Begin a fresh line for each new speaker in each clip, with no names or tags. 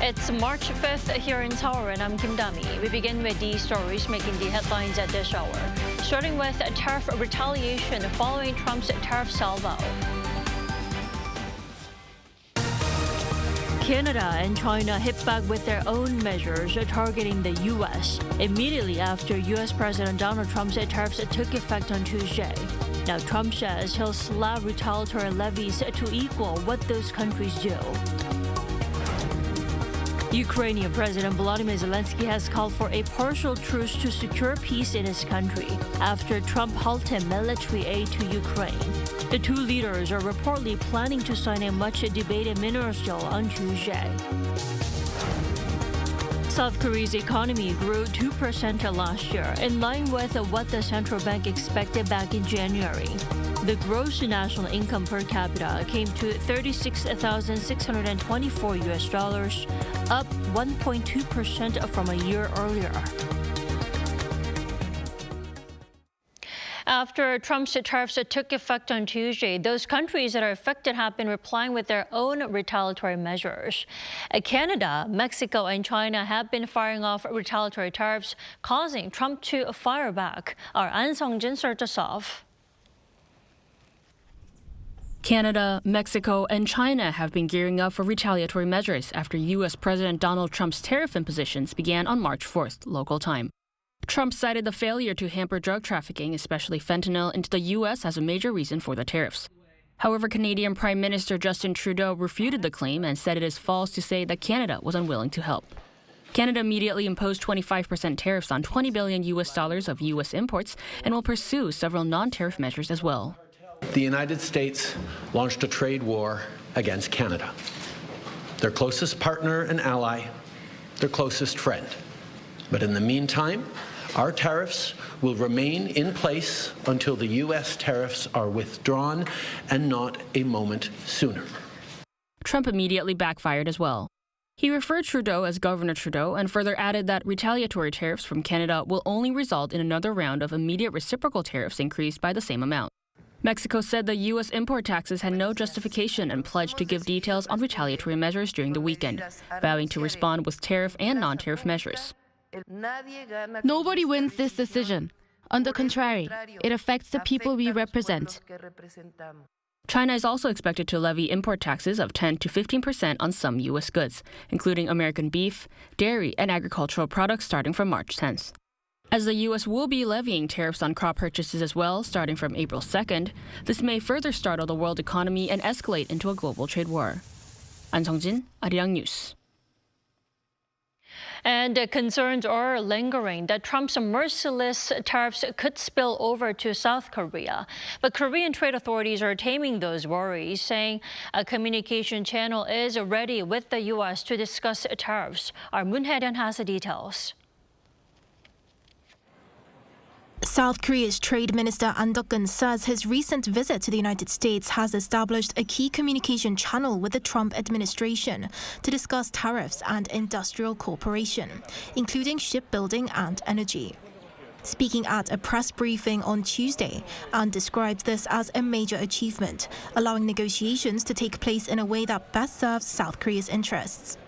It's March 5th here in Seoul, and I'm Kim Dami. We begin with the stories making the headlines at this hour. Starting with tariff retaliation following Trump's tariff salvo. Canada and China hit back with their own measures targeting the U.S. immediately after U.S. President Donald Trump's tariffs took effect on Tuesday. Now, Trump says he'll slap retaliatory levies to equal what those countries do. Ukrainian President Volodymyr Zelenskyy has called for a partial truce to secure peace in his country after Trump halted military aid to Ukraine. The two leaders are reportedly planning to sign a much-debated minerals deal on Tuesday. South Korea's economy grew 2% last year, in line with what the central bank expected back in January. The gross national income per capita came to $36,624, up 1.2% from a year earlier. After Trump's tariffs took effect on Tuesday, those countries that are affected have been replying with their own retaliatory measures. Canada, Mexico, and China have been firing off retaliatory tariffs, causing Trump to fire back. Our An Sung-jin starts us off.
Canada, Mexico, and China have been gearing up for retaliatory measures after U.S. President Donald Trump's tariff impositions began on March 4th, local time. Trump cited the failure to hamper drug trafficking, especially fentanyl, into the U.S. as a major reason for the tariffs. However, Canadian Prime Minister Justin Trudeau refuted the claim and said it is false to say that Canada was unwilling to help. Canada immediately imposed 25% tariffs on $20 billion of U.S. imports and will pursue several non-tariff measures as well.
The United States launched a trade war against Canada, their closest partner and ally, their closest friend. But in the meantime, our tariffs will remain in place until the U.S. tariffs are withdrawn, and not a moment sooner.
Trump immediately backfired as well. He referred Trudeau as Governor Trudeau and further added that retaliatory tariffs from Canada will only result in another round of immediate reciprocal tariffs increased by the same amount. Mexico said the U.S. import taxes had no justification and pledged to give details on retaliatory measures during the weekend, vowing to respond with tariff and non-tariff measures.
Nobody wins this decision. On the contrary, it affects the people we represent.
China is also expected to levy import taxes of 10 to 15% on some U.S. goods, including American beef, dairy, and agricultural products starting from March 10th. As the U.S. will be levying tariffs on crop purchases as well, starting from April 2nd, this may further startle the world economy and escalate into a global trade war. An Sung-jin, Arirang News.
And concerns are lingering that Trump's merciless tariffs could spill over to South Korea. But Korean trade authorities are taming those worries, saying a communication channel is ready with the U.S. to discuss tariffs. Our Moon Hae-ryun has the details.
South Korea's Trade Minister An Duk-gun says his recent visit to the United States has established a key communication channel with the Trump administration to discuss tariffs and industrial cooperation, including shipbuilding and energy. Speaking at a press briefing on Tuesday, An described this as a major achievement, allowing negotiations to take place in a way that best serves South Korea's interests.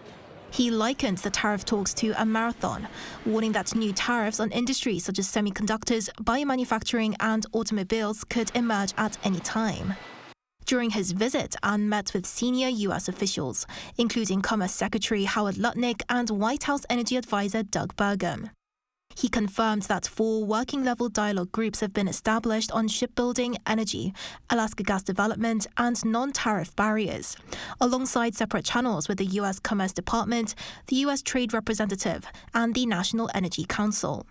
He likened the tariff talks to a marathon, warning that new tariffs on industries such as semiconductors, biomanufacturing, and automobiles could emerge at any time. During his visit, An met with senior U.S. officials, including Commerce Secretary Howard Lutnick and White House Energy Advisor Doug Burgum. He confirmed that 4 working-level dialogue groups have been established on shipbuilding, energy, Alaska gas development, and non-tariff barriers, alongside separate channels with the U.S. Commerce Department, the U.S. Trade Representative, and the National Energy Council.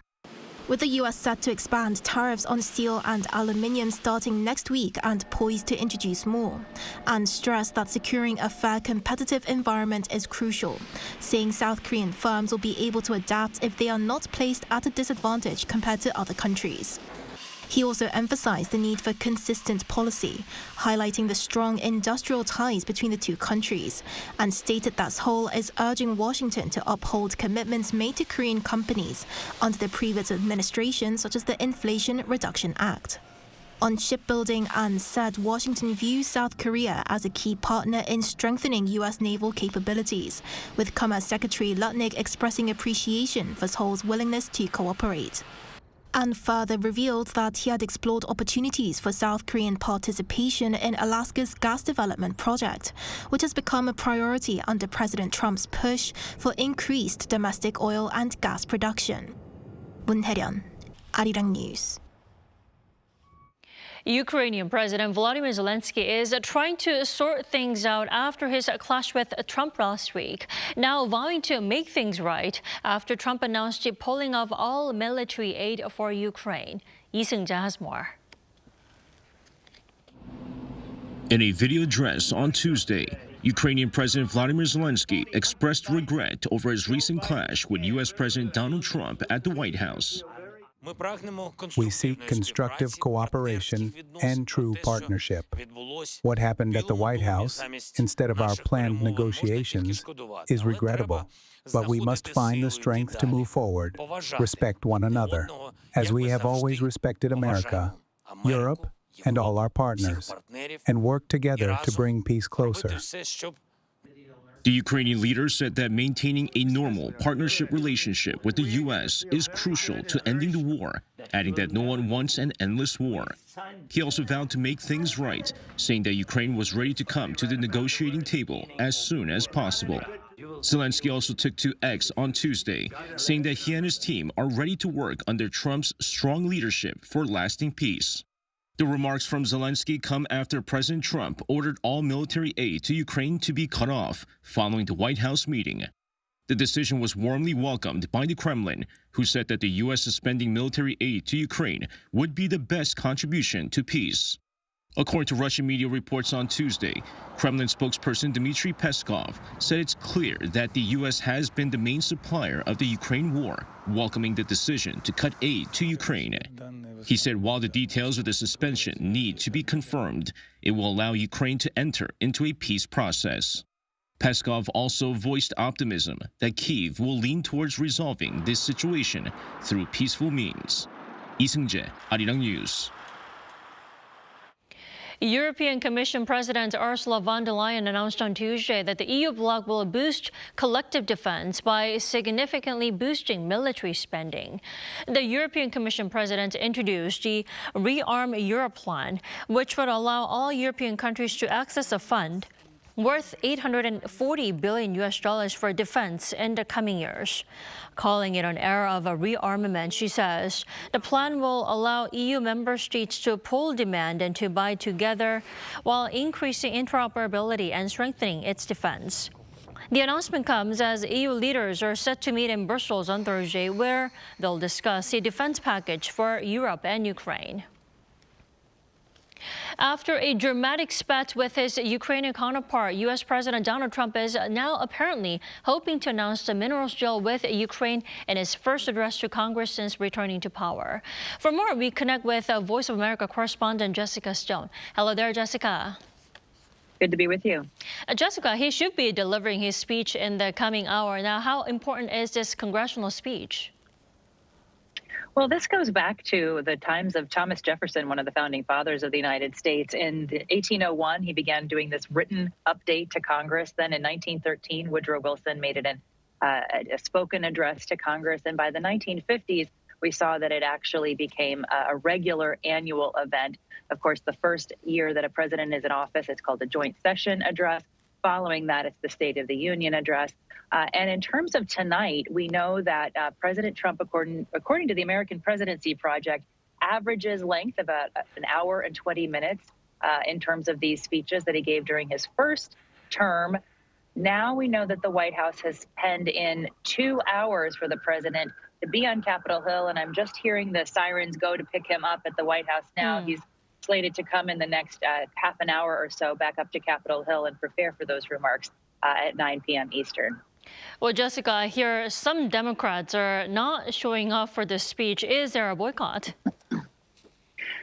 With the U.S. set to expand tariffs on steel and aluminium starting next week and poised to introduce more, and stressed that securing a fair competitive environment is crucial, saying South Korean firms will be able to adapt if they are not placed at a disadvantage compared to other countries. He also emphasized the need for consistent policy, highlighting the strong industrial ties between the two countries, and stated that Seoul is urging Washington to uphold commitments made to Korean companies under the previous administration, such as the Inflation Reduction Act. On shipbuilding, An said Washington views South Korea as a key partner in strengthening U.S. naval capabilities, with Commerce Secretary Lutnick expressing appreciation for Seoul's willingness to cooperate. An further revealed that he had explored opportunities for South Korean participation in Alaska's gas development project, which has become a priority under President Trump's push for increased domestic oil and gas production. 문혜련, Arirang News.
Ukrainian President Volodymyr Zelenskyy is trying to sort things out after his clash with Trump last week, now vowing to make things right after Trump announced pulling off all military aid for Ukraine. Lee Seung-ja has more.
In a video address on Tuesday, Ukrainian President Volodymyr Zelenskyy expressed regret over his recent clash with U.S. President Donald Trump at the White House.
We seek constructive cooperation and true partnership. What happened at the White House, instead of our planned negotiations, is regrettable. But we must find the strength to move forward, respect one another, as we have always respected America, Europe, and all our partners, and work together to bring peace closer.
The Ukrainian leader said that maintaining a normal partnership relationship with the U.S. is crucial to ending the war, adding that no one wants an endless war. He also vowed to make things right, saying that Ukraine was ready to come to the negotiating table as soon as possible. Zelenskyy also took to X on Tuesday, saying that he and his team are ready to work under Trump's strong leadership for lasting peace. The remarks from Zelenskyy come after President Trump ordered all military aid to Ukraine to be cut off following the White House meeting. The decision was warmly welcomed by the Kremlin, who said that the U.S. suspending military aid to Ukraine would be the best contribution to peace. According to Russian media reports on Tuesday, Kremlin spokesperson Dmitry Peskov said it's clear that the U.S. has been the main supplier of the Ukraine war, welcoming the decision to cut aid to Ukraine. He said while the details of the suspension need to be confirmed, it will allow Ukraine to enter into a peace process. Peskov also voiced optimism that Kyiv will lean towards resolving this situation through peaceful means. Lee Seung-ja, Arirang News.
European Commission President Ursula von der Leyen announced on Tuesday that the EU bloc will boost collective defense by significantly boosting military spending. The European Commission President introduced the ReArm Europe plan, which would allow all European countries to access a fund worth $840 billion for defense in the coming years. Calling it an era of a rearmament, she says, the plan will allow EU member states to pool demand and to buy together while increasing interoperability and strengthening its defense. The announcement comes as EU leaders are set to meet in Brussels on Thursday, where they'll discuss a defense package for Europe and Ukraine. After a dramatic spat with his Ukrainian counterpart, U.S. President Donald Trump is now apparently hoping to announce the minerals deal with Ukraine in his first address to Congress since returning to power. For more, we connect with Voice of America correspondent Jessica Stone. Hello there, Jessica.
Good to be with you.
Jessica, he should be delivering his speech in the coming hour. Now, how important is this congressional speech?
Well, this goes back to the times of Thomas Jefferson, one of the founding fathers of the United States. In 1801, he began doing this written update to Congress. Then in 1913, Woodrow Wilson made it a spoken address to Congress. And by the 1950s, we saw that it actually became a regular annual event. Of course, the first year that a president is in office, it's called a joint session address. Following that, it's the State of the Union address. And in terms of tonight, we know that President Trump, according to the American Presidency Project, averages length about an hour and 20 minutes in terms of these speeches that he gave during his first term. Now we know that the White House has penned in 2 hours for the president to be on Capitol Hill. And I'm just hearing the sirens go to pick him up at the White House now. He's slated to come in the next half an hour or so back up to Capitol Hill and prepare for those remarks at 9 p.m. Eastern.
Well, Jessica, I hear some Democrats are not showing up for this speech. Is there a boycott?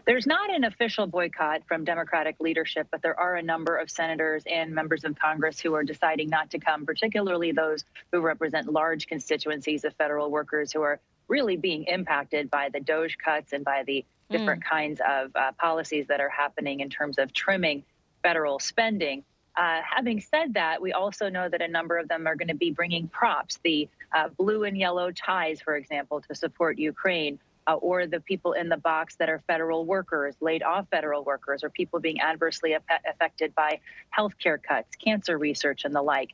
There's not an official boycott from Democratic leadership, but there are a number of senators and members of Congress who are deciding not to come, particularly those who represent large constituencies of federal workers who are really being impacted by the DOGE cuts and by the different kinds of policies that are happening in terms of trimming federal spending. Having said that, we also know that a number of them are going to be bringing props, the blue and yellow ties, for example, to support Ukraine, or the people in the box that are federal workers, laid off federal workers, or people being adversely affected by healthcare cuts, cancer research, and the like.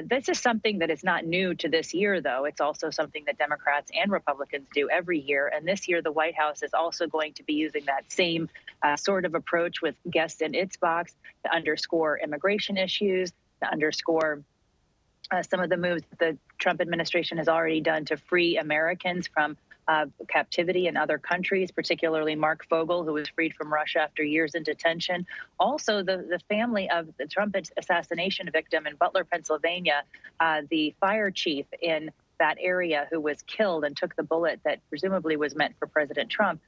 This is something that is not new to this year, though. It's also something that Democrats and Republicans do every year. And this year, the White House is also going to be using that same sort of approach with guests in its box to underscore immigration issues, to underscore some of the moves that the Trump administration has already done to free Americans from captivity in other countries, particularly Mark Fogel, who was freed from Russia after years in detention. Also, the family of the Trump assassination victim in Butler, Pennsylvania, the fire chief in that area who was killed and took the bullet that presumably was meant for President Trump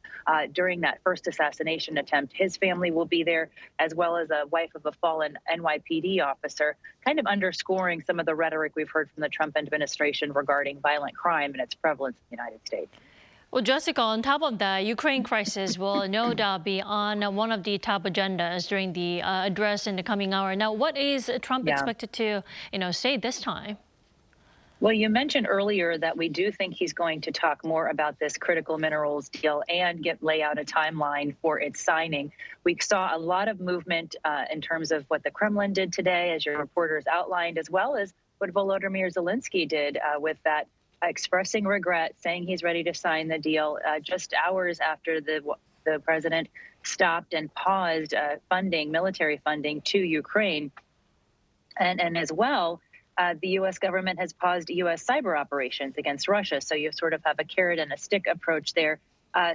during that first assassination attempt. His family will be there, as well as a wife of a fallen NYPD officer, kind of underscoring some of the rhetoric we've heard from the Trump administration regarding violent crime and its prevalence in the United States.
Well, Jessica, on top of that, Ukraine crisis will no doubt be on one of the top agendas during the address in the coming hour. Now, what is Trump expected to, say this time?
Well, you mentioned earlier that we do think he's going to talk more about this critical minerals deal and lay out a timeline for its signing. We saw a lot of movement in terms of what the Kremlin did today, as your reporters outlined, as well as what Volodymyr Zelenskyy did with that expressing regret, saying he's ready to sign the deal just hours after the president stopped and paused military funding to Ukraine. And as well, the U.S. government has paused U.S. cyber operations against Russia. So you sort of have a carrot and a stick approach there.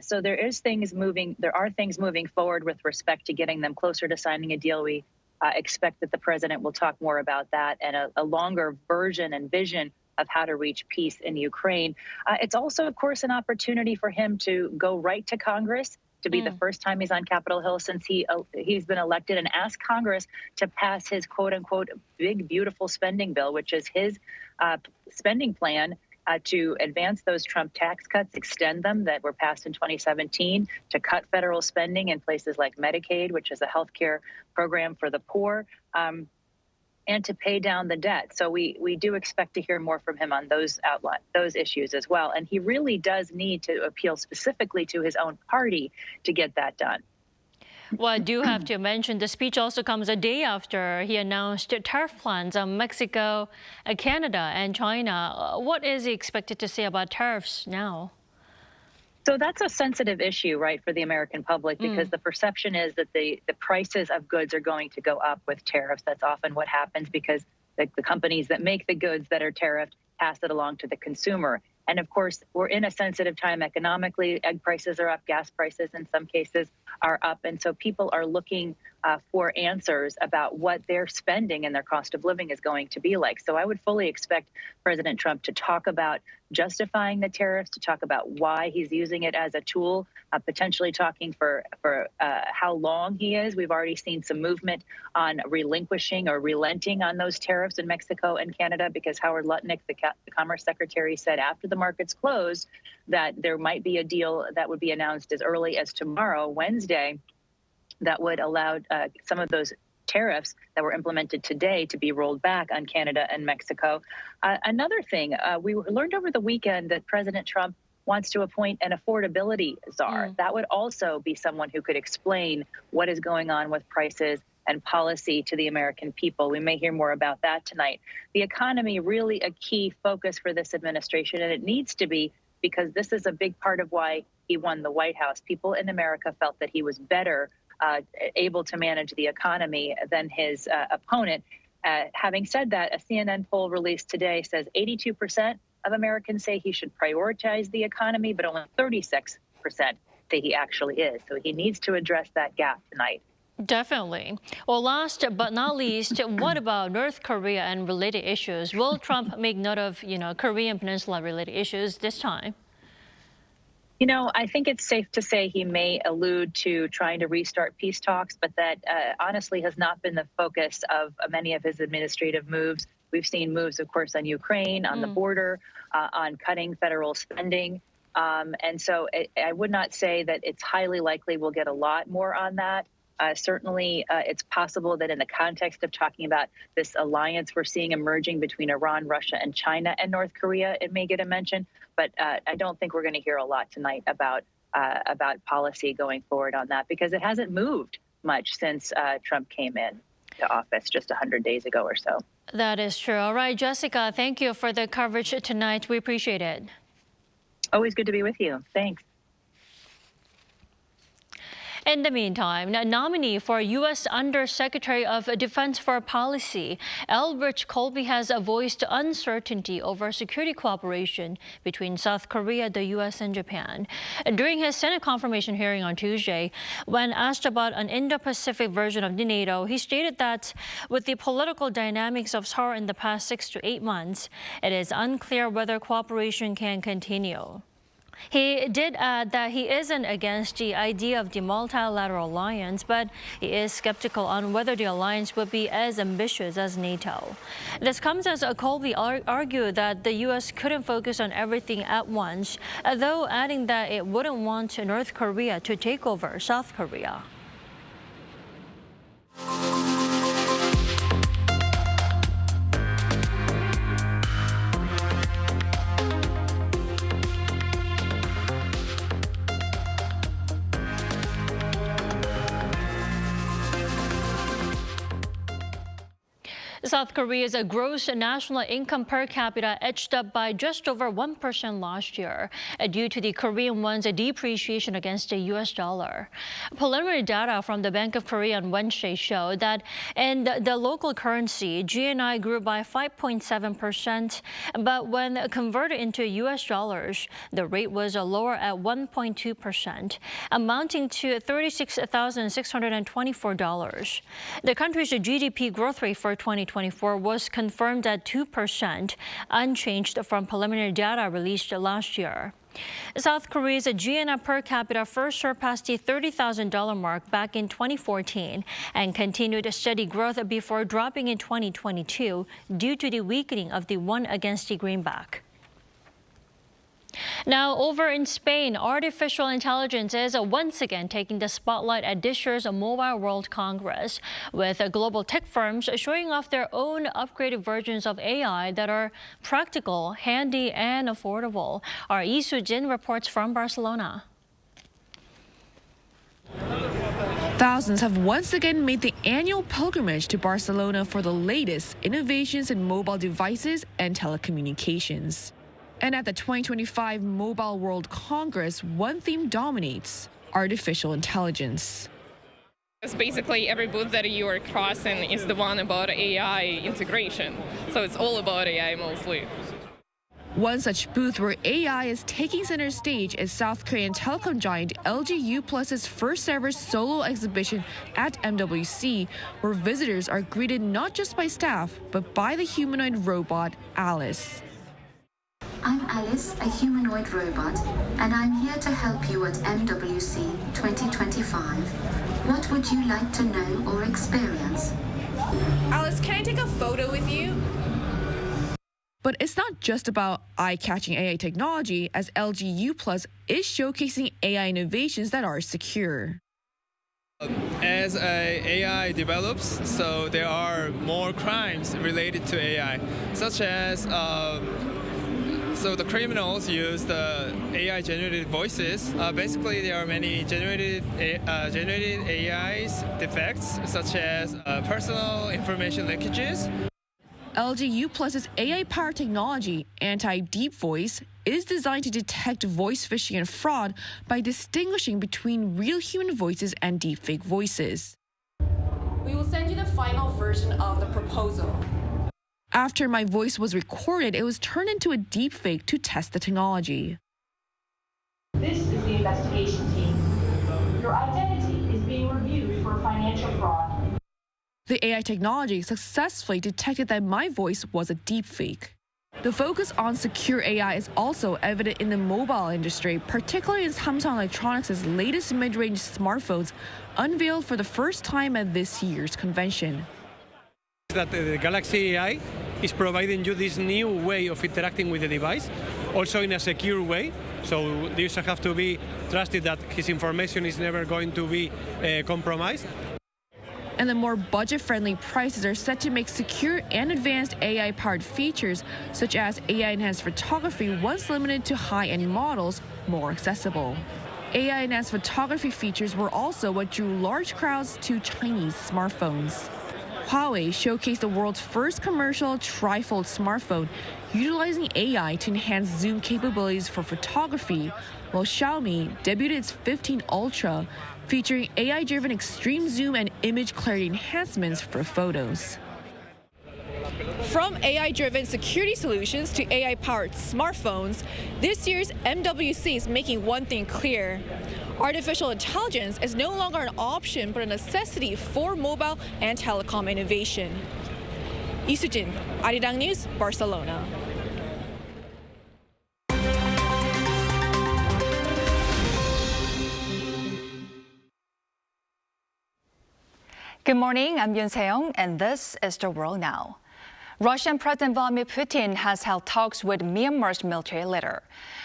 So there are things moving forward with respect to getting them closer to signing a deal. We expect that the president will talk more about that and a longer version and vision of how to reach peace in Ukraine. It's also, of course, an opportunity for him to go right to Congress, to be the first time he's on Capitol Hill since he's been elected, and ask Congress to pass his quote-unquote big, beautiful spending bill, which is his spending plan to advance those Trump tax cuts, extend them that were passed in 2017, to cut federal spending in places like Medicaid, which is a health care program for the poor, and to pay down the debt. So we do expect to hear more from him on those issues as well. And he really does need to appeal specifically to his own party to get that done.
Well, I do have to mention the speech also comes a day after he announced tariff plans on Mexico, Canada, and China. What is he expected to say about tariffs now?
So that's a sensitive issue, right, for the American public, because the perception is that the prices of goods are going to go up with tariffs. That's often what happens because the companies that make the goods that are tariffed pass it along to the consumer. And of course, we're in a sensitive time economically. Egg prices are up, gas prices in some cases are up. And so people are looking for answers about what their spending and their cost of living is going to be like. So I would fully expect President Trump to talk about justifying the tariffs, to talk about why he's using it as a tool, potentially talking for how long he is. We've already seen some movement on relinquishing or relenting on those tariffs in Mexico and Canada, because Howard Lutnick, the Commerce Secretary, said after the markets closed that there might be a deal that would be announced as early as tomorrow, Wednesday, that would allow some of those tariffs that were implemented today to be rolled back on Canada and Mexico. Another thing, we learned over the weekend that President Trump wants to appoint an affordability czar. That would also be someone who could explain what is going on with prices and policy to the American people. We may hear more about that tonight. The economy, really a key focus for this administration, and it needs to be, because this is a big part of why he won the White House. People in America felt that he was better able to manage the economy than his opponent. Having said that, a CNN poll released today says 82% of Americans say he should prioritize the economy, but only 36% say he actually is. So he needs to address that gap tonight.
Definitely. Well, last but not least, what about North Korea and related issues? Will Trump make note of, Korean Peninsula related issues this time?
I think it's safe to say he may allude to trying to restart peace talks, but that honestly has not been the focus of many of his administrative moves. We've seen moves, of course, on Ukraine, on the border, on cutting federal spending. And so I would not say that it's highly likely we'll get a lot more on that. Certainly, it's possible that in the context of talking about this alliance we're seeing emerging between Iran, Russia, and China and North Korea, it may get a mention. But I don't think we're going to hear a lot tonight about policy going forward on that, because it hasn't moved much since Trump came in to office just 100 days ago or so.
That is true. All right, Jessica, thank you for the coverage tonight. We appreciate it.
Always good to be with you. Thanks.
In the meantime, nominee for U.S. Undersecretary of Defense for Policy, Elbridge Colby has voiced uncertainty over security cooperation between South Korea, the U.S. and Japan. During his Senate confirmation hearing on Tuesday, when asked about an Indo-Pacific version of the NATO, he stated that with the political dynamics of Seoul in the past 6 to 8 months, it is unclear whether cooperation can continue. He did add that he isn't against the idea of the multilateral alliance, but he is skeptical on whether the alliance would be as ambitious as NATO. This comes as Colby argued that the U.S. couldn't focus on everything at once, though adding that it wouldn't want North Korea to take over South Korea. South Korea's gross national income per capita edged up by just over 1% last year due to the Korean won's depreciation against the U.S. dollar. Preliminary data from the Bank of Korea on Wednesday showed that in the local currency, GNI grew by 5.7%, but when converted into U.S. dollars, the rate was lower at 1.2%, amounting to $36,624. The country's GDP growth rate for 2024 was confirmed at 2%, unchanged from preliminary data released last year. South Korea's GNI per capita first surpassed the $30,000 mark back in 2014 and continued a steady growth before dropping in 2022 due to the weakening of the won against the greenback. Now, over in Spain, artificial intelligence is once again taking the spotlight at this year's Mobile World Congress, with global tech firms showing off their own upgraded versions of AI that are practical, handy, and affordable. Our Lee Soo-jin reports from Barcelona.
Thousands have once again made the annual pilgrimage to Barcelona for the latest innovations in mobile devices and telecommunications. And at the 2025 Mobile World Congress, one theme dominates: artificial intelligence.
It's basically every booth that you are crossing is the one about AI integration. So it's all about AI mostly.
One such booth where AI is taking center stage is South Korean telecom giant LG U+'s first ever solo exhibition at MWC, where visitors are greeted not just by staff, but by the humanoid robot Alice.
I'm Alice, a humanoid robot, and I'm here to help you at MWC 2025. What would you like to know or experience?
Alice, can I take a photo with you? But it's not just about eye-catching AI technology, as LG U+ is showcasing AI innovations that are secure.
As AI develops, so there are more crimes related to AI, such as so the criminals use the AI-generated voices. Basically, there are many generated AI's defects, such as personal information leakages.
LG U+'s AI-powered technology, anti-deep voice, is designed to detect voice phishing and fraud by distinguishing between real human voices and deepfake voices.
We will send you the final version of the proposal.
After my voice was recorded, it was turned into a deepfake to test the technology.
This is the investigation team. Your identity is being reviewed for financial fraud.
The AI technology successfully detected that my voice was a deepfake. The focus on secure AI is also evident in the mobile industry, particularly in Samsung Electronics' latest mid-range smartphones, unveiled for the first time at this year's convention.
That the Galaxy AI is providing you this new way of interacting with the device, also in a secure way. So the user have to be trusted that his information is never going to be compromised.
And the more budget-friendly prices are set to make secure and advanced AI-powered features, such as AI-enhanced photography, once limited to high-end models, more accessible. AI-enhanced photography features were also what drew large crowds to Chinese smartphones. Huawei showcased the world's first commercial trifold smartphone, utilizing AI to enhance zoom capabilities for photography, while Xiaomi debuted its 15 Ultra, featuring AI-driven extreme zoom and image clarity enhancements for photos. From AI-driven security solutions to AI-powered smartphones, this year's MWC is making one thing clear. Artificial intelligence is no longer an option but a necessity for mobile and telecom innovation. Lee Soo-jin, Arirang News, Barcelona.
Good morning, I'm Yoon Se-young, and this is The World Now. Russian President Vladimir Putin has held talks with Myanmar's military leader.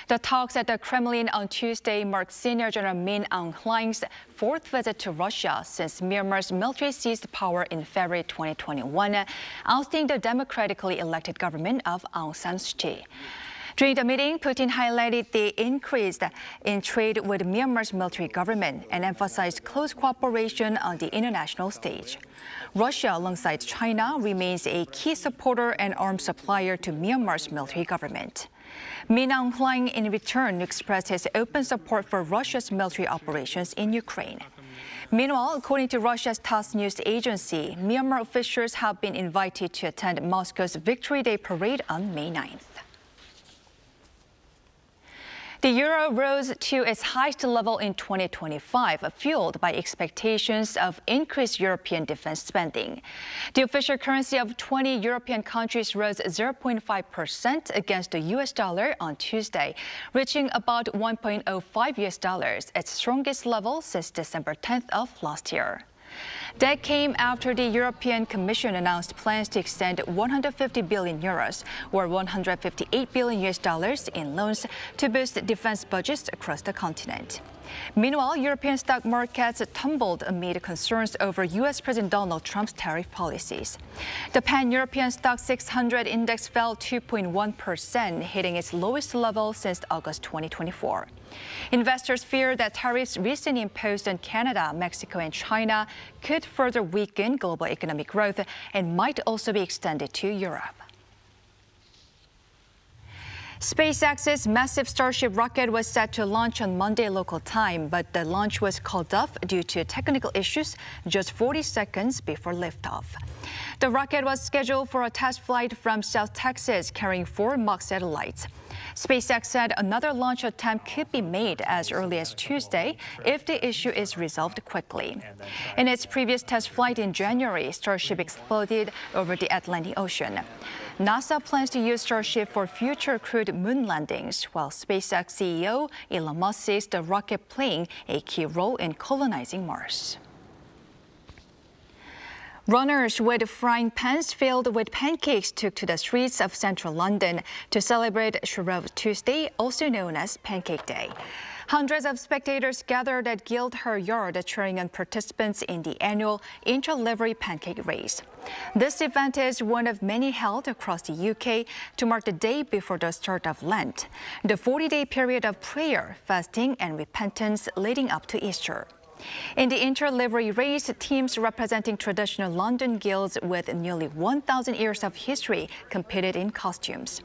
The talks at the Kremlin on Tuesday marked Senior General Min Aung Hlaing's fourth visit to Russia since Myanmar's military seized power in February 2021, ousting the democratically elected government of Aung San Suu Kyi. During the meeting, Putin highlighted the increase in trade with Myanmar's military government and emphasized close cooperation on the international stage. Russia, alongside China, remains a key supporter and arms supplier to Myanmar's military government. Min Aung Hlaing, in return, expressed his open support for Russia's military operations in Ukraine. Meanwhile, according to Russia's TASS news agency, Myanmar officials have been invited to attend Moscow's Victory Day parade on May 9th. The euro rose to its highest level in 2025, fueled by expectations of increased European defense spending. The official currency of 20 European countries rose 0.5% against the US dollar on Tuesday, reaching about $1.05, its strongest level since December 10th of last year. That came after the European Commission announced plans to extend 150 billion euros, or $158 billion in loans to boost defense budgets across the continent. Meanwhile, European stock markets tumbled amid concerns over U.S. President Donald Trump's tariff policies. The Pan-European Stock 600 index fell 2.1%, hitting its lowest level since August 2024. Investors fear that tariffs recently imposed on Canada, Mexico, and China could further weaken global economic growth and might also be extended to Europe. SpaceX's massive Starship rocket was set to launch on Monday local time, but the launch was called off due to technical issues just 40 seconds before liftoff. The rocket was scheduled for a test flight from South Texas, carrying 4 mock satellites. SpaceX said another launch attempt could be made as early as Tuesday if the issue is resolved quickly. In its previous test flight in January, Starship exploded over the Atlantic Ocean. NASA plans to use Starship for future crewed moon landings, while SpaceX CEO Elon Musk says the rocket playing a key role in colonizing Mars. Runners with frying pans filled with pancakes took to the streets of central London to celebrate Shrove Tuesday, also known as Pancake Day. Hundreds of spectators gathered at Guildhall Yard cheering on participants in the annual intra-livery pancake race. This event is one of many held across the UK to mark the day before the start of Lent, the 40-day period of prayer, fasting, and repentance leading up to Easter. In the inter-livery race, teams representing traditional London guilds with nearly 1,000 years of history competed in costumes.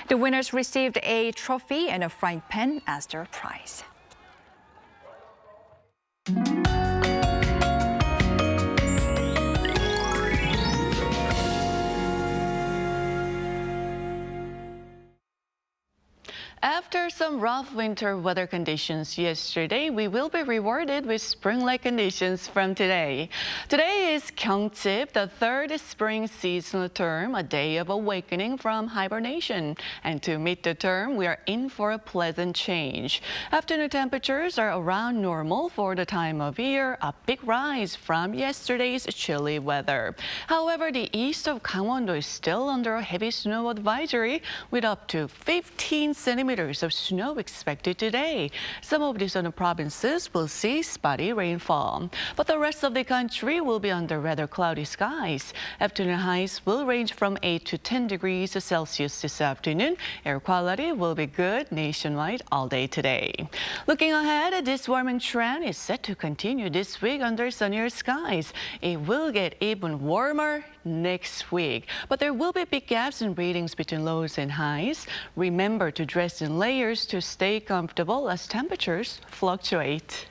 The winners received a trophy and a frying pan as their prize.
After some rough winter weather conditions yesterday, we will be rewarded with spring-like conditions from today. Today is Gyeongchip, the third spring seasonal term, a day of awakening from hibernation. And to meet the term, we are in for a pleasant change. Afternoon temperatures are around normal for the time of year, a big rise from yesterday's chilly weather. However, the east of Gangwon-do is still under a heavy snow advisory with up to 15 centimeters centimeters of snow expected today. Some of the southern provinces will see spotty rainfall, but the rest of the country will be under rather cloudy skies. Afternoon highs will range from 8 to 10 degrees Celsius this afternoon. Air quality will be good nationwide all day today. Looking ahead, this warming trend is set to continue this week under sunnier skies. It will get even warmer next week, but there will be big gaps in readings between lows and highs. Remember to dress in layers to stay comfortable as temperatures fluctuate.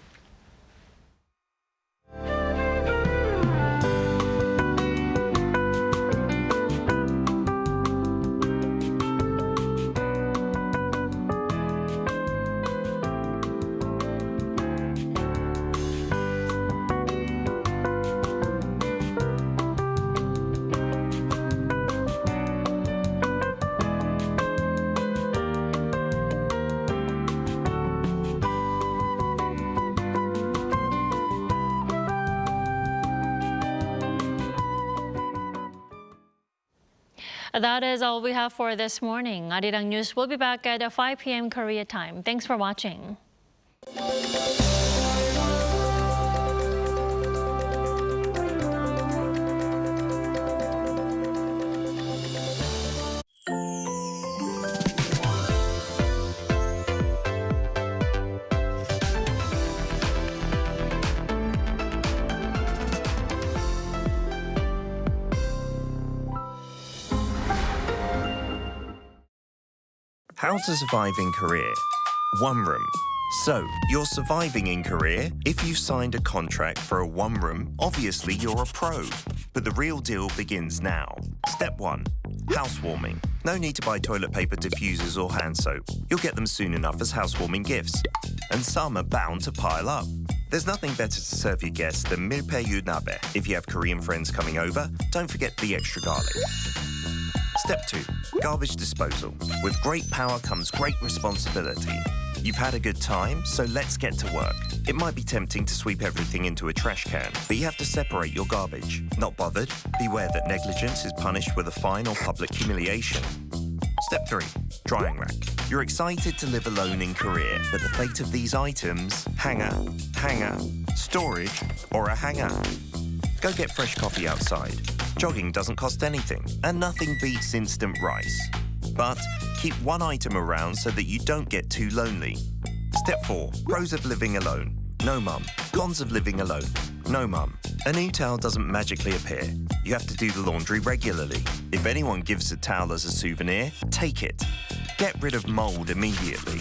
That is all we have for this morning. Arirang News will be back at 5 p.m. Korea time. Thanks for watching.
How to survive in Korea. One room. So, you're surviving in Korea if you've signed a contract for a one room. Obviously, you're a pro. But the real deal begins now. Step 1. Housewarming. No need to buy toilet paper, diffusers or hand soap. You'll get them soon enough as housewarming gifts. And some are bound to pile up. There's nothing better to serve your guests than milpaeyu nabe. If you have Korean friends coming over, don't forget the extra garlic. Step 2. Garbage disposal. With great power comes great responsibility. You've had a good time, so let's get to work. It might be tempting to sweep everything into a trash can, but you have to separate your garbage. Not bothered? Beware that negligence is punished with a fine or public humiliation. Step 3. Drying rack. You're excited to live alone in Korea, but the fate of these items, hanger, storage, or a hanger. Go get fresh coffee outside. Jogging doesn't cost anything, and nothing beats instant rice. But keep one item around so that you don't get too lonely. Step 4. Pros of living alone. No mum. Cons of living alone. No mum. A new towel doesn't magically appear. You have to do the laundry regularly. If anyone gives a towel as a souvenir, take it. Get rid of mold immediately.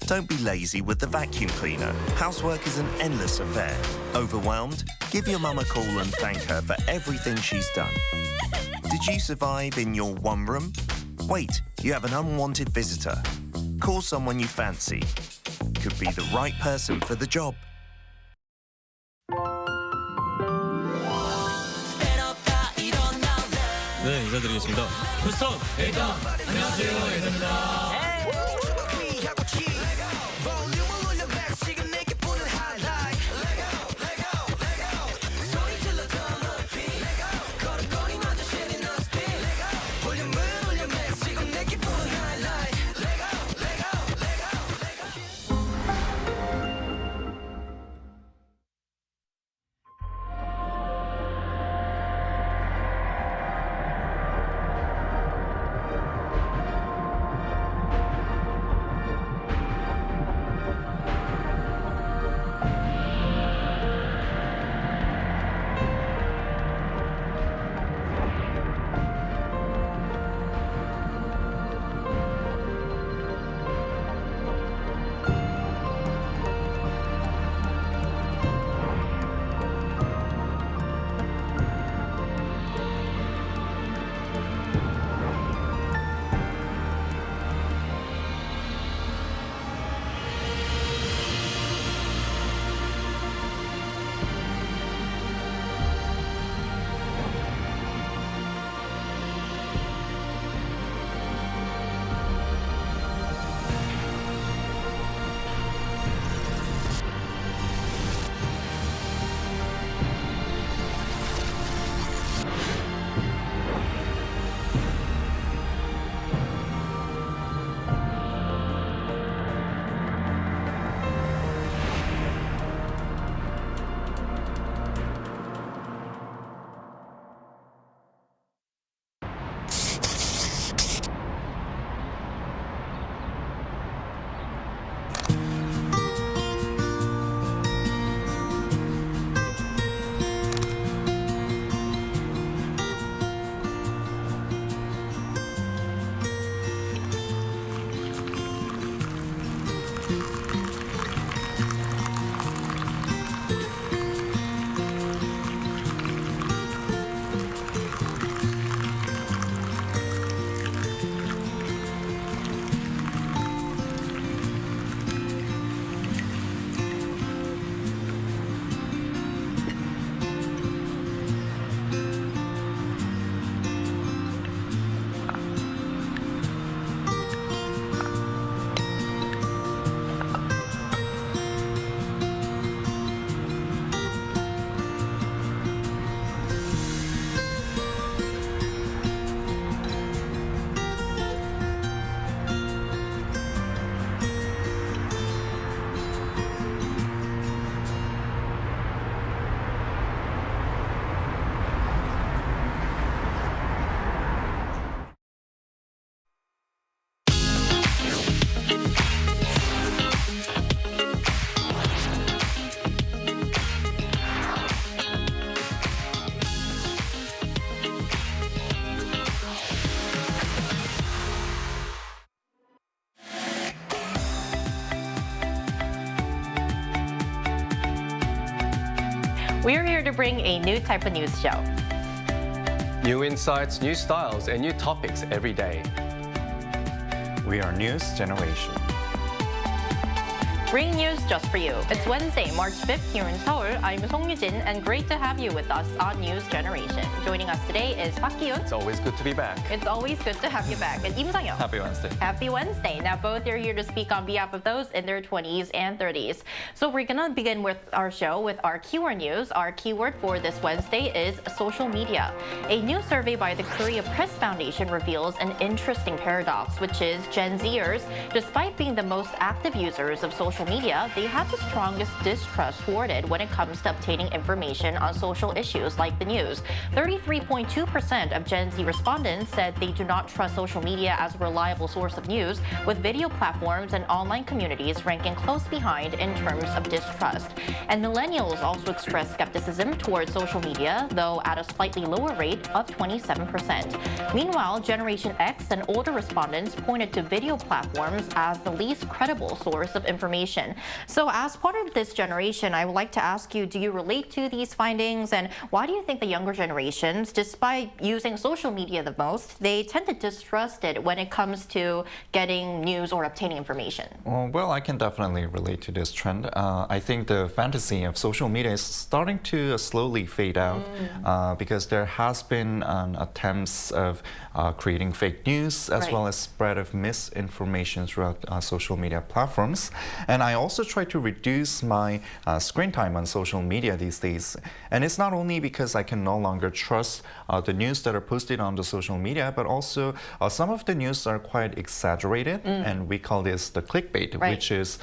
Don't be lazy with the vacuum cleaner. Housework is an endless affair. Overwhelmed? Give your mum a call and thank her for everything she's done. Did you survive in your one room? Wait, you have an unwanted visitor. Call someone you fancy. Could be the right person for the job.
네, 인사드리겠습니다. 휴스턴, 에이던, 안녕하세요, 에이던입니다.
We're here to bring a new type of news show.
New insights, new styles, and new topics every day.
We are News Generation.
Bring news just for you. It's Wednesday, March 5th here in Seoul. I'm Song Yujin, and great to have you with us on News Generation. Joining us today is Park Ki-yoon.
It's always good to be back.
It's always good to have you back. And Im Sang-yeon.
Happy Wednesday.
Happy Wednesday. Now, both are here to speak on behalf of those in their 20s and 30s. So we're going to begin with our show with our keyword news. Our keyword for this Wednesday is social media. A new survey by the Korea Press Foundation reveals an interesting paradox, which is Gen Zers, despite being the most active users of social media, they have the strongest distrust toward it when it comes to obtaining information on social issues like the news. 33.2% of Gen Z respondents said they do not trust social media as a reliable source of news, with video platforms and online communities ranking close behind in terms of distrust. And millennials also expressed skepticism towards social media, though at a slightly lower rate of 27%. Meanwhile, Generation X and older respondents pointed to video platforms as the least credible source of information. So as part of this generation, I would like to ask you, do you relate to these findings? And why do you think the younger generations, despite using social media the most, they tend to distrust it when it comes to getting news or obtaining information?
Well, I can definitely relate to this trend. I think the fantasy of social media is starting to slowly fade out because there has been attempts of creating fake news as well as spread of misinformation throughout social media platforms. And I also try to reduce my screen time on social media these days. And it's not only because I can no longer trust the news that are posted on the social media, but also some of the news are quite exaggerated. And we call this the clickbait, which is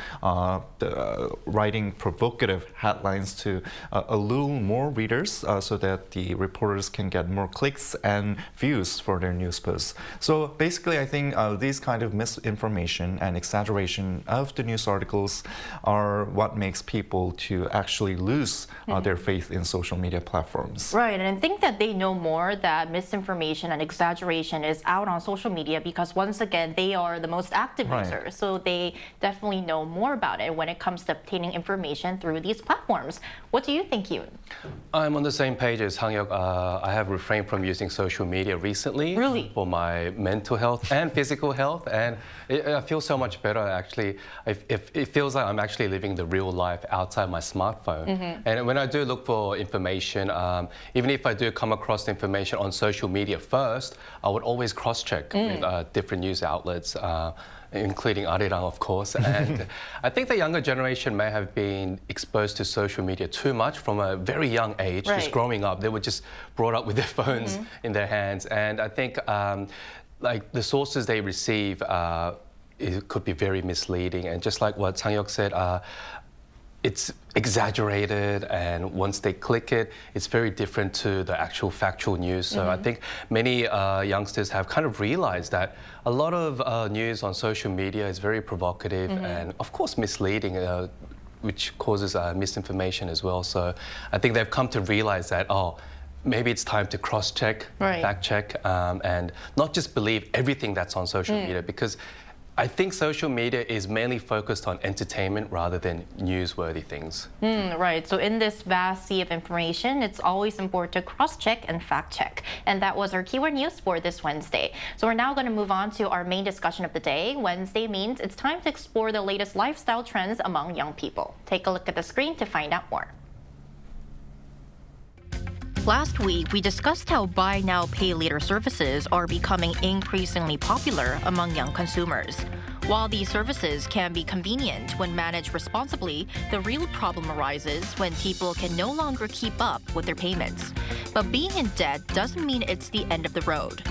writing provocative headlines to allure more readers so that the reporters can get more clicks and views for their news posts. So basically, I think these kind of misinformation and exaggeration of the news articles are what makes people to actually lose their faith in social media platforms.
Right, and I think that they know more that misinformation and exaggeration is out on social media because once again, they are the most active users. So they definitely know more about it when it comes to obtaining information through these platforms. What do you think, Yoon?
I'm on the same page as Hang-yeok. I have refrained from using social media recently for my mental health and physical health, and I feel so much better actually. It feels like I'm actually living the real life outside my smartphone. And when I do look for information, even if I do come across information on social media first, I would always cross-check with different news outlets, including Arirang, of course. And I think the younger generation may have been exposed to social media too much from a very young age, just growing up. They were just brought up with their phones in their hands. And I think like the sources they receive, it could be very misleading. And just like what Sang-yeok said, it's exaggerated, and once they click it, it's very different to the actual factual news. So I think many youngsters have kind of realized that a lot of news on social media is very provocative and, of course, misleading, which causes misinformation as well. So I think they've come to realize that, maybe it's time to cross-check, fact-check, and not just believe everything that's on social media, because I think social media is mainly focused on entertainment rather than newsworthy things.
Right. So in this vast sea of information, it's always important to cross-check and fact-check. And that was our keyword news for this Wednesday. So we're now going to move on to our main discussion of the day. Wednesday means it's time to explore the latest lifestyle trends among young people. Take a look at the screen to find out more. Last week, we discussed how buy now, pay later services are becoming increasingly popular among young consumers. While these services can be convenient when managed responsibly, the real problem arises when people can no longer keep up with their payments. But being in debt doesn't mean it's the end of the road.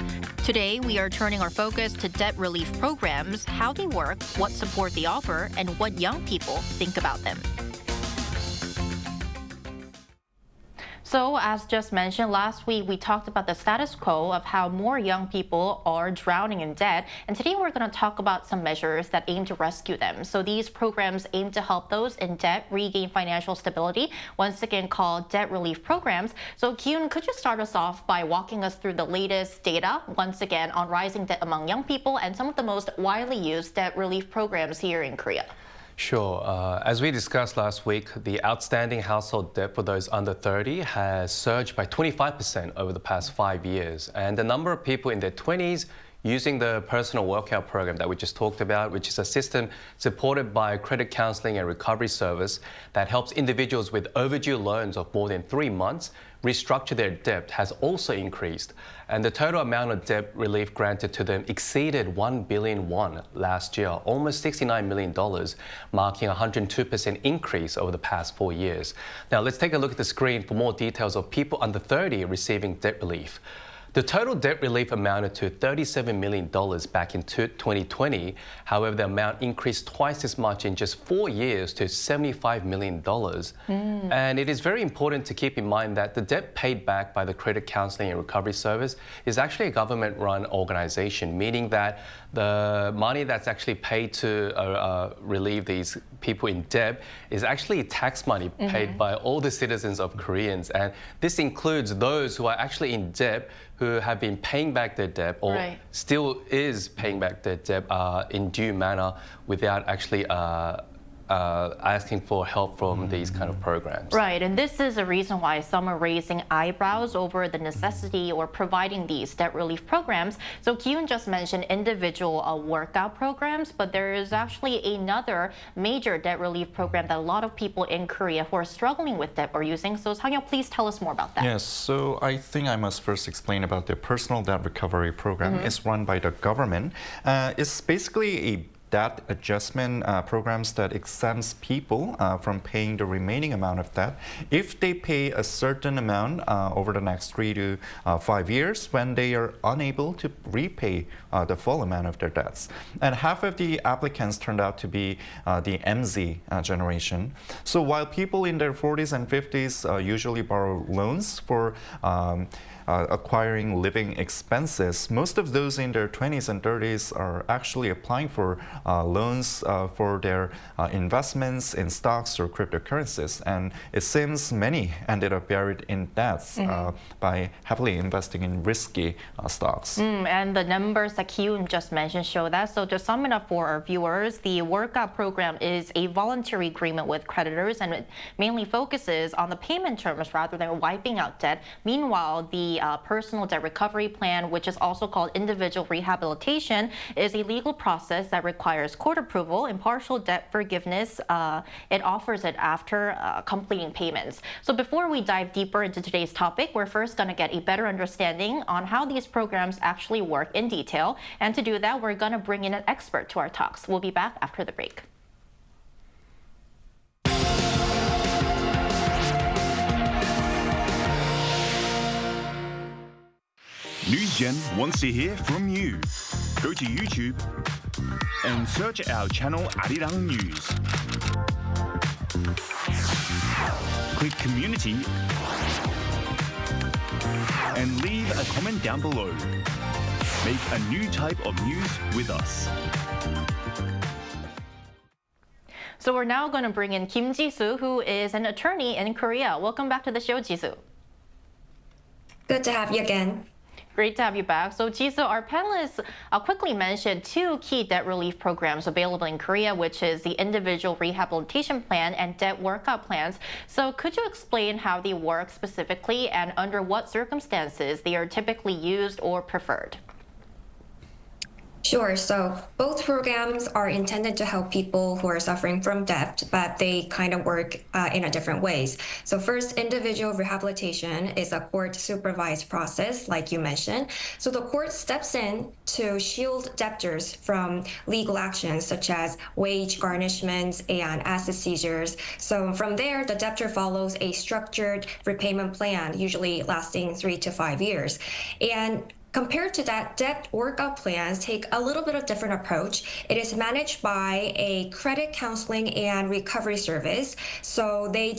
Today, we are turning our focus to debt relief programs, how they work, what support they offer, and what young people think about them. So, as just mentioned, last week we talked about the status quo of how more young people are drowning in debt. And today we're going to talk about some measures that aim to rescue them. So these programs aim to help those in debt regain financial stability, once again called debt relief programs. So Kyun, could you start us off by walking us through the latest data, once again, on rising debt among young people and some of the most widely used debt relief programs here in Korea?
Sure. As we discussed last week, the outstanding household debt for those under 30 has surged by 25% over the past 5 years. And the number of people in their 20s using the personal workout program that we just talked about, which is a system supported by a credit counseling and recovery service that helps individuals with overdue loans of more than 3 months restructure their debt, has also increased. And the total amount of debt relief granted to them exceeded 1 billion won last year, almost $69 million, marking a 102% increase over the past 4 years. Now, let's take a look at the screen for more details of people under 30 receiving debt relief. The total debt relief amounted to $37 million back in 2020. However, the amount increased twice as much in just 4 years to $75 million. And it is very important to keep in mind that the debt paid back by the Credit Counseling and Recovery Service is actually a government-run organization, meaning that the money that's actually paid to relieve these people in debt is actually tax money paid by all the citizens of Koreans. And this includes those who are actually in debt, who have been paying back their debt or still is paying back their debt in due manner without actually asking for help from these kind of programs.
Right, and this is a reason why some are raising eyebrows over the necessity or providing these debt relief programs. So Kyun just mentioned individual workout programs, but there is actually another major debt relief program that a lot of people in Korea who are struggling with debt are using. So Sang-yeol, please tell us more about that.
Yes, so I think I must first explain about the personal debt recovery program. It's run by the government. It's basically a debt adjustment programs that exempts people from paying the remaining amount of debt if they pay a certain amount over the next 3 to 5 years when they are unable to repay the full amount of their debts. And half of the applicants turned out to be the MZ generation. So while people in their 40s and 50s usually borrow loans for acquiring living expenses, most of those in their 20s and 30s are actually applying for loans for their investments in stocks or cryptocurrencies. And it seems many ended up buried in debts by heavily investing in risky stocks.
And the numbers that Kyun just mentioned show that. So to sum it up for our viewers, the workout program is a voluntary agreement with creditors, and it mainly focuses on the payment terms rather than wiping out debt. Meanwhile, the personal debt recovery plan, which is also called individual rehabilitation, is a legal process that requires court approval and partial debt forgiveness. It offers it after completing payments. So before we dive deeper into today's topic, we're first going to get a better understanding on how these programs actually work in detail. And to do that, we're going to bring in an expert to our talks. We'll be back after the break.
NewsGen wants to hear from you. Go to YouTube and search our channel Arirang News. Click Community and leave a comment down below. Make a new type of news with us.
So we're now going to bring in Kim Ji-soo, who is an attorney in Korea. Welcome back to the show, Ji-soo.
Good to have you again.
Great to have you back. So Ji-soo, our panelists quickly mentioned two key debt relief programs available in Korea, which is the individual rehabilitation plan and debt workout plans. So could you explain how they work specifically and under what circumstances they are typically used or preferred?
Sure. So both programs are intended to help people who are suffering from debt, but they kind of work in a different ways. So first, individual rehabilitation is a court-supervised process, like you mentioned. So the court steps in to shield debtors from legal actions such as wage garnishments and asset seizures. So from there, the debtor follows a structured repayment plan, usually lasting 3 to 5 years. And compared to that, debt workout plans take a little bit of different approach. It is managed by a credit counseling and recovery service. So they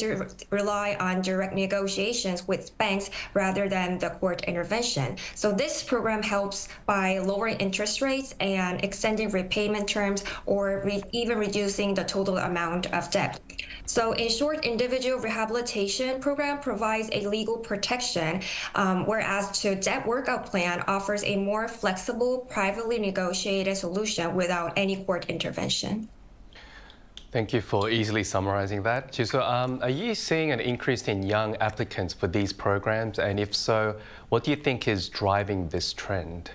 rely on direct negotiations with banks rather than the court intervention. So this program helps by lowering interest rates and extending repayment terms or even reducing the total amount of debt. So in short, individual rehabilitation program provides a legal protection, whereas to debt workout plan offers a more flexible, privately negotiated solution without any court intervention.
Thank you for easily summarizing that. Jisoo, are you seeing an increase in young applicants for these programs? And if so, what do you think is driving this trend?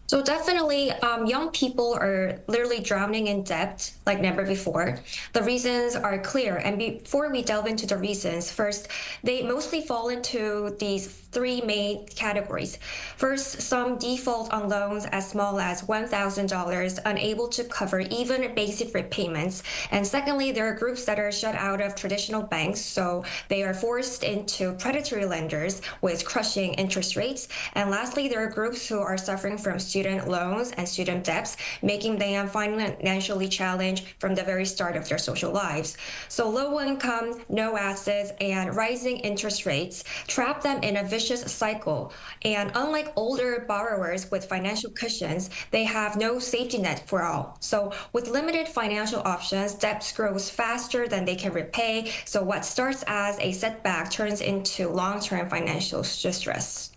So definitely, young people are literally drowning in debt like never before. The reasons are clear. And before we delve into the reasons, first, they mostly fall into these three main categories. First, some default on loans as small as $1,000, unable to cover even basic repayments. And secondly, there are groups that are shut out of traditional banks, so they are forced into predatory lenders with crushing interest rates. And lastly, there are groups who are suffering from student loans and student debts, making them financially challenged from the very start of their social lives. So low income, no assets, and rising interest rates trap them in a vicious cycle. And unlike older borrowers with financial cushions, they have no safety net for all. So with limited financial options, debt grows faster than they can repay. So what starts as a setback turns into long-term financial distress.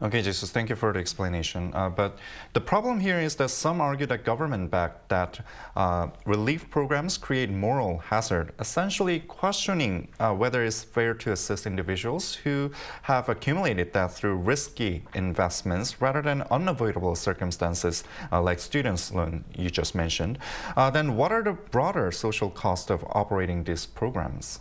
Okay, Jesus, thank you for the explanation. But the problem here is that some argue that government-backed debt relief programs create moral hazard, essentially questioning whether it's fair to assist individuals who have accumulated debt through risky investments rather than unavoidable circumstances like students' loan you just mentioned. Then what are the broader social costs of operating these programs?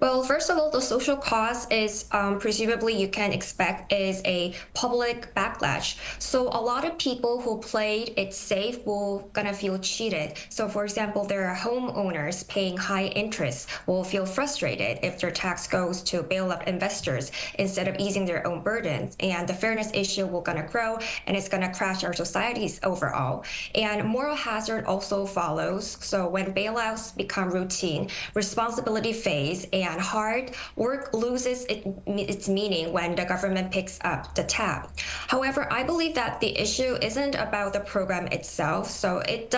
Well, first of all, the social cost is presumably you can expect is a public backlash. So a lot of people who played it safe will gonna feel cheated. So for example, there are homeowners paying high interest will feel frustrated if their tax goes to bail out investors instead of easing their own burdens. And the fairness issue will gonna grow and it's gonna crash our societies overall. And moral hazard also follows. So when bailouts become routine, responsibility fades and hard work loses its meaning when the government picks up the tab. However, I believe that the issue isn't about the program itself. So it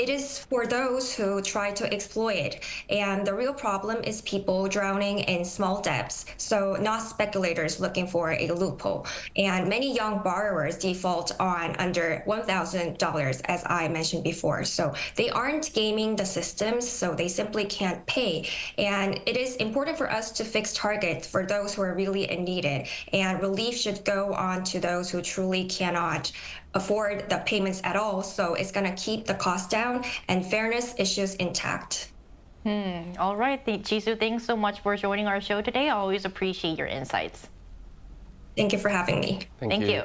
is for those who try to exploit it. And the real problem is people drowning in small debts. So not speculators looking for a loophole. And many young borrowers default on under $1,000, as I mentioned before. So they aren't gaming the systems, so they simply can't pay. And it is important for us to fix targets for those who are really in need, and relief should go on to those who truly cannot afford the payments at all. So it's going to keep the cost down and fairness issues intact.
All right, Jisoo, thanks so much for joining our show today. I always appreciate your insights.
Thank you for having me.
Thank you.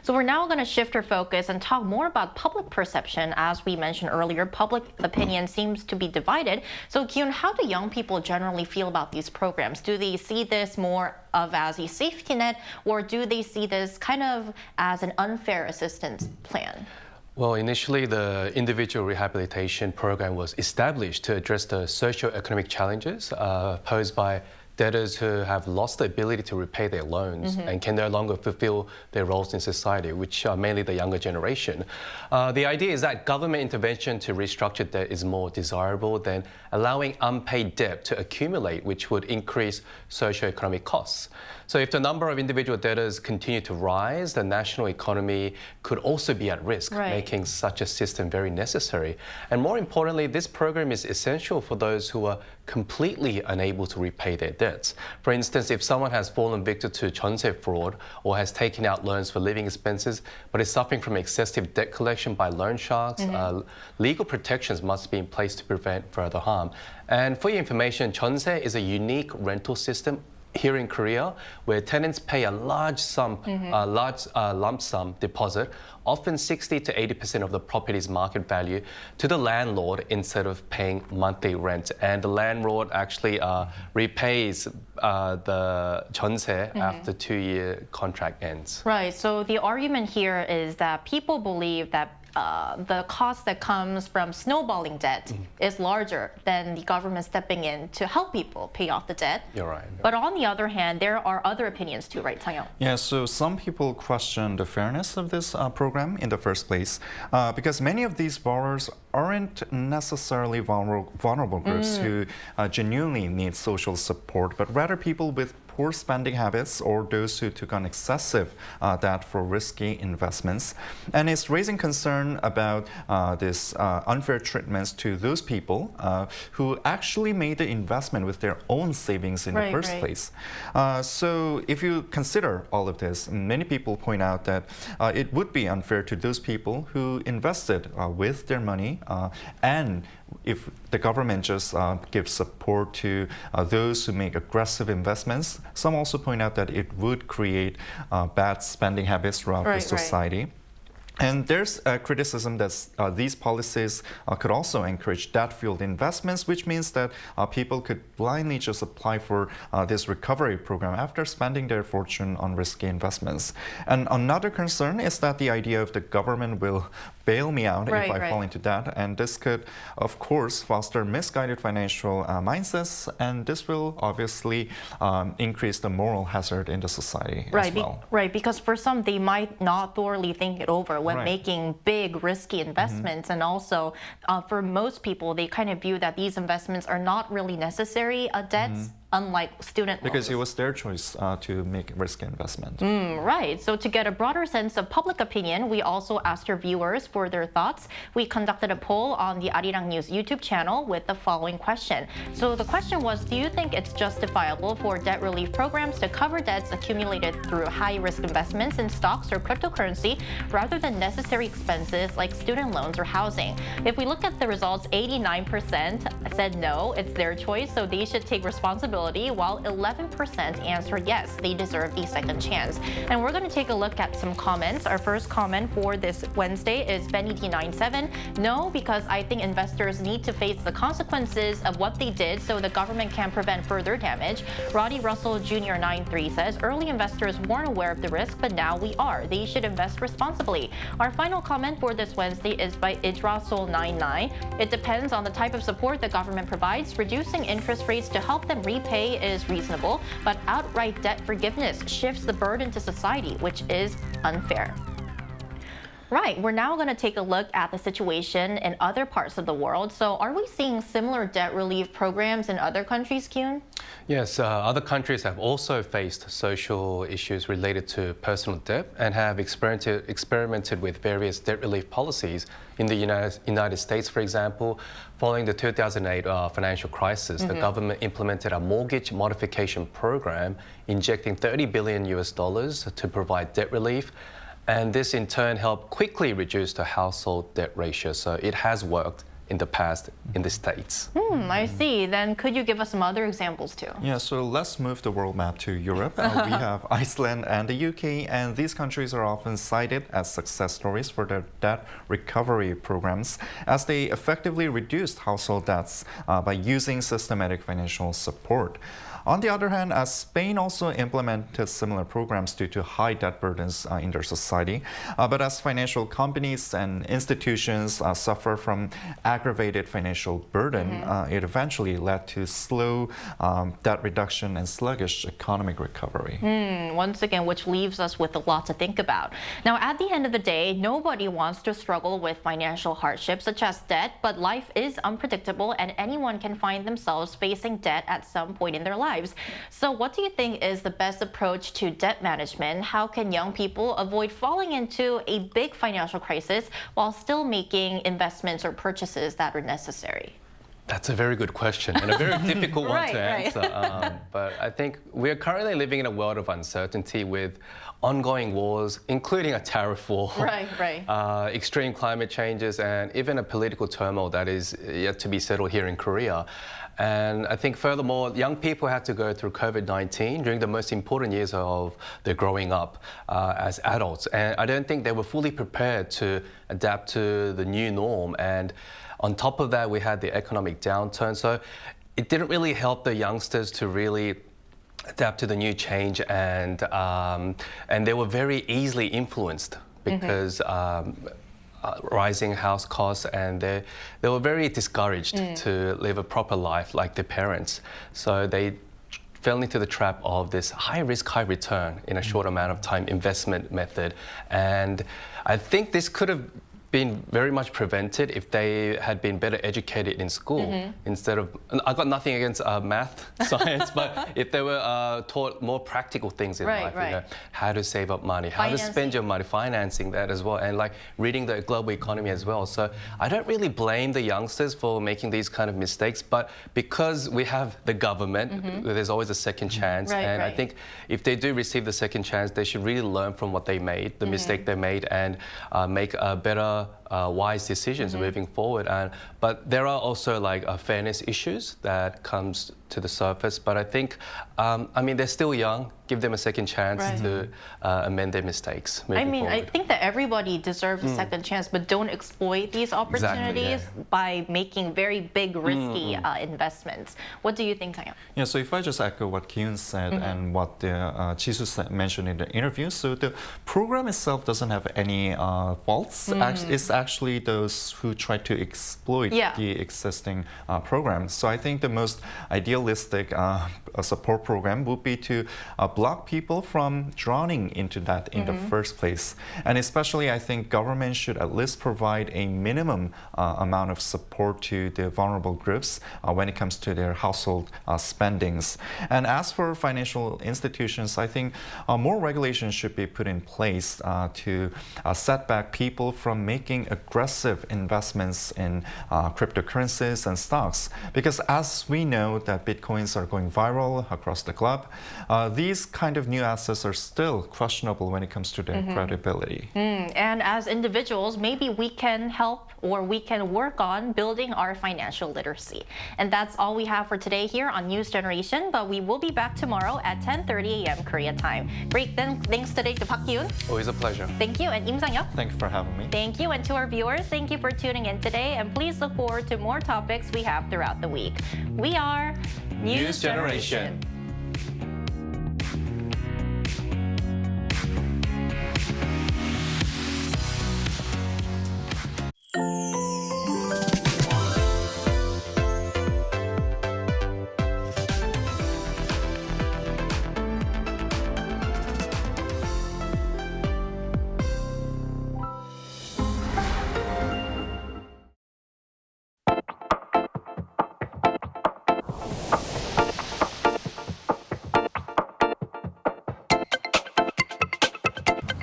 So we're now going to shift our focus and talk more about public perception. As we mentioned earlier, public opinion seems to be divided. So Kyun, how do young people generally feel about these programs? Do they see this more of as a safety net, or do they see this kind of as an unfair assistance plan?
Well, initially, the individual rehabilitation program was established to address the socio-economic challenges posed by debtors who have lost the ability to repay their loans and can no longer fulfill their roles in society, which are mainly the younger generation. The idea is that government intervention to restructure debt is more desirable than allowing unpaid debt to accumulate, which would increase socio-economic costs. So if the number of individual debtors continue to rise, the national economy could also be at risk, making such a system very necessary. And more importantly, this program is essential for those who are completely unable to repay their debts. For instance, if someone has fallen victim to 전세 fraud or has taken out loans for living expenses, but is suffering from excessive debt collection by loan sharks, legal protections must be in place to prevent further harm. And for your information, 전세 is a unique rental system here in Korea, where tenants pay a large lump sum deposit, often 60 to 80% of the property's market value, to the landlord instead of paying monthly rent. And the landlord actually repays the 전세 after 2-year contract ends.
Right. So the argument here is that people believe that the cost that comes from snowballing debt is larger than the government stepping in to help people pay off the debt.
You're right.
But on the other hand, there are other opinions too, right, Sang-yeong?
Yeah, so some people question the fairness of this program in the first place because many of these borrowers aren't necessarily vulnerable groups who genuinely need social support, but rather people with poor spending habits or those who took on excessive debt for risky investments. And it's raising concern about this unfair treatments to those people who actually made the investment with their own savings in the first place. So if you consider all of this, many people point out that it would be unfair to those people who invested with their money, and if the government just gives support to those who make aggressive investments. Some also point out that it would create bad spending habits throughout the society. And there's criticism that these policies could also encourage debt-fueled investments, which means that people could blindly just apply for this recovery program after spending their fortune on risky investments. And another concern is that the idea of the government will bail me out if I fall into debt. And this could, of course, foster misguided financial mindsets. And this will obviously increase the moral hazard in the society as well.
Because for some, they might not thoroughly think it over when making big, risky investments. And also, for most people, they kind of view that these investments are not really necessary debts. Unlike student loans.
Because it was their choice to make risky investment.
So to get a broader sense of public opinion, we also asked our viewers for their thoughts. We conducted a poll on the Arirang News YouTube channel with the following question. So the question was, do you think it's justifiable for debt relief programs to cover debts accumulated through high-risk investments in stocks or cryptocurrency rather than necessary expenses like student loans or housing? If we look at the results, 89% said no, it's their choice, so they should take responsibility, while 11% answered yes, they deserve a second chance. And we're going to take a look at some comments. Our first comment for this Wednesday is Benny D97. No, because I think investors need to face the consequences of what they did so the government can prevent further damage. Roddy Russell Jr. 93 says, early investors weren't aware of the risk, but now we are. They should invest responsibly. Our final comment for this Wednesday is by Idrasol 99. It depends on the type of support the government provides. Reducing interest rates to help them repay is reasonable, but outright debt forgiveness shifts the burden to society, which is unfair. We're now going to take a look at the situation in other parts of the world. So are we seeing similar debt relief programs in other countries, Kyun?
Yes, other countries have also faced social issues related to personal debt and have experimented with various debt relief policies. In the United States, for example, following the 2008 financial crisis, the government implemented a mortgage modification program, injecting $30 billion to provide debt relief. And this in turn helped quickly reduce the household debt ratio. So it has worked in the past in the States.
I see. Then could you give us some other examples too?
Yeah, so let's move the world map to Europe. We have Iceland and the UK, and these countries are often cited as success stories for their debt recovery programs, as they effectively reduced household debts by using systematic financial support. On the other hand, Spain also implemented similar programs due to high debt burdens in their society. But as financial companies and institutions suffer from aggravated financial burden, it eventually led to slow debt reduction and sluggish economic recovery.
Once again, which leaves us with a lot to think about. Now, at the end of the day, nobody wants to struggle with financial hardships such as debt, but life is unpredictable and anyone can find themselves facing debt at some point in their lives. So what do you think is the best approach to debt management? How can young people avoid falling into a big financial crisis while still making investments or purchases that are necessary?
That's a very good question and a very difficult one to answer. But I think we're currently living in a world of uncertainty with ongoing wars, including a tariff war, extreme climate changes, and even a political turmoil that is yet to be settled here in Korea. And I think furthermore, young people had to go through COVID-19 during the most important years of their growing up as adults. And I don't think they were fully prepared to adapt to the new norm. And on top of that, we had the economic downturn. So it didn't really help the youngsters to really adapt to the new change. And they were very easily influenced because rising house costs, and they were very discouraged to live a proper life like their parents. So they fell into the trap of this high risk, high return in a short amount of time investment method. And I think this could have been very much prevented if they had been better educated in school instead of, I got nothing against math, science, but if they were taught more practical things in life, you know, how to save up money, how to spend your money, financing that as well, and like reading the global economy as well. So I don't really blame the youngsters for making these kind of mistakes, but because we have the government, there's always a second chance. I think if they do receive the second chance, they should really learn from what they made, the mistake they made, and make a better, wise decisions moving forward. But there are also like fairness issues that comes to the surface. But I think, I mean, they're still young. Give them a second chance to amend their mistakes moving forward.
I think that everybody deserves a second chance, but don't exploit these opportunities by making very big, risky investments. What do you think, Sang-yeop?
Yeah, so if I just echo what Kyun said and what Jisoo mentioned in the interview, so the program itself doesn't have any faults. It's actually those who try to exploit the existing program. So I think the most idealistic support program would be to block people from drowning into that in the first place. And especially, I think government should at least provide a minimum amount of support to the vulnerable groups when it comes to their household spendings. And as for financial institutions, I think more regulations should be put in place to set back people from making aggressive investments in cryptocurrencies and stocks. Because as we know that Bitcoins are going viral across the globe, these kind of new assets are still questionable when it comes to their credibility.
And as individuals, maybe we can help or we can work on building our financial literacy. And that's all we have for today here on News Generation, but we will be back tomorrow at 10:30 a.m. Korea time. Great, then thanks today to Park Kyun.
Always a pleasure.
Thank you, and Im Sang-yeop.
Thanks for having me.
Thank you, and to our viewers, thank you for tuning in today, and please look forward to more topics we have throughout the week. We are
News Generation.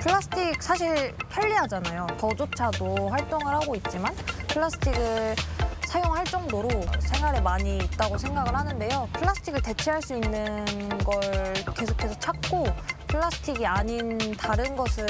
플라스틱 사실 편리하잖아요. 저조차도 활동을 하고 있지만 플라스틱을 사용할 정도로 생활에 많이 있다고 생각을 하는데요. 플라스틱을 대체할 수 있는 걸 계속해서 찾고 플라스틱이 아닌 다른 것을